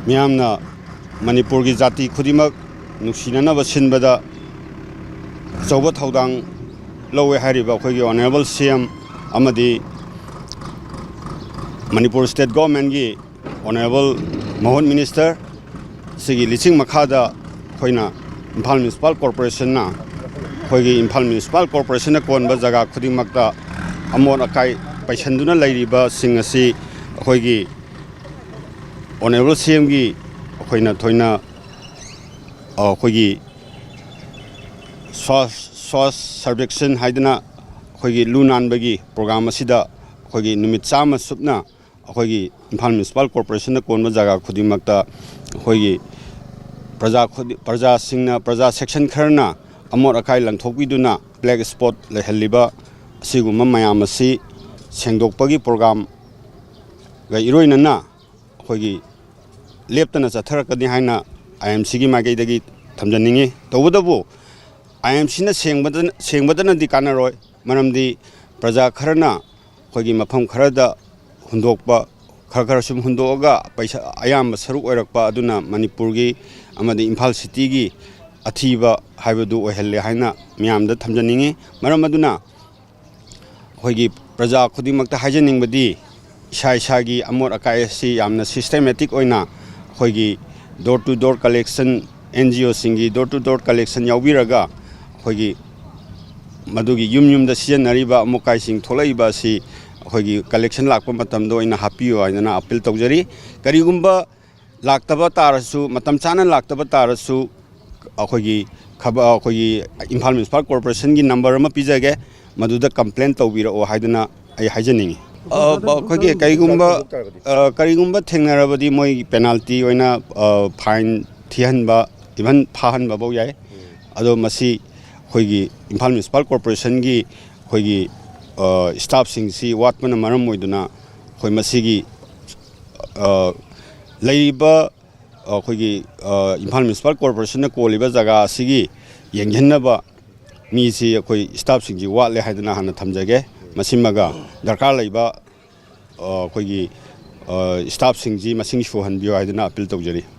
미암나 मणिपुर जाति खुदिमक नुसिननब सिनबदा अचौब थौदांग लौवे हारिबा अखोइगी ऑनरेबल सीएम अमदी मणिपुर स्टेट गवर्नमेंट की ऑनरेबल मोहन मिनिस्टर सिगी लिचिंग मखादा अखोइना इम्फाल म्युनिसिपल कॉर्पोरेशन ना अखोइगी इम्फाल म्युनिसिपल कॉर्पोरेशन कोनबा जगह खुदिमकता अमोन अकाई पैसंदुना लैरिबा सिंग असि अखोइगी ऑनरेबल सीएम की अखोइना थोइना अखोइगी स्वास्थ्य सर्वेक्षण हाइदना अखोइगी लू नानबगी प्रोग्राम असिदा अखोइगी नुमित चामा सुपना अखोइगी इम्फाल म्युनिसिपल कॉर्पोरेशन कोनबा जगह खुदिमकता अखोइगी प्रजा सेक्शन खरना अमोट अकाई लंथोकबिदुना ब्लैक स्पॉट लेहलिबा असिगुम्बा मयाम असि सेंगदोकपगी प्रोग्राम गा इरोइनना अखोइगी लेप्तना चथरकनी हाइना आईएमसी की माइकैदगी थमजनिंगे तौबदबु आईएमसी ना सेंगबदनदि कानरोय मरमदि प्रजा खरना अखोइगी मफम खरदा हुंदोकपा खर सुम हुंदोगा पैसा अयाम सरुक ओइरकपा अदुना मणिपुर की अमदि इम्फाल सिटी की अथीबा हाइबदु ओहल्ले हाइना मियामदा थमजनिंगे मरम अदुना अखोइगी प्रजा खुदिमकता हाइजनिंगबदि इसा की अमोट अकाई असि यामना सिस्टेमेटिक ओइना अखोइगी door to door collection NGO सिंगी डोर टू डोर कलेक्शन याउबिरगा अखोइगी मदुगी युम सिजनरिबा अमुकाइसिंग थोलैबा असि अखोइगी कलेक्शन लाक्पा मतमदो ओइना हापियो आइना अपील तौजरी करिगुम्बा लाक्तबा तारसु मतम चाना लाक्तबा तारसु अखोइगी इम्फाल म्युनिसिपल कॉर्पोरेशन की नंबर अमा पिजगे मदुदा कंप्लेन तौबिरओ हाइदना आई हाइजनिंगी करिगुम्बा थेंगनरबदी मोई पेनाल्टी ओइना फाइन थिहनबा इवन फाहनबा बौ याय अदो मसी अखोइगी इम्फाल म्युनिसिपल कॉर्पोरेशन की अखोइगी स्टाफ सिंगसी वाटपना मरम ओइदुना अखोइ मसीगी लैरिबा अखोइगी इम्फाल म्युनिसिपल कॉर्पोरेशन कोलिबा जगह असिगी येंगहनबा मीसी अखोइ स्टाफ सिंगजी वाटले हाइदना हाना थमजगे मसिमगा दरकार लैबा अखोइगी स्टाफ सिंगजी मसिंग सुहनबियो हाइदना अपील तौजरी।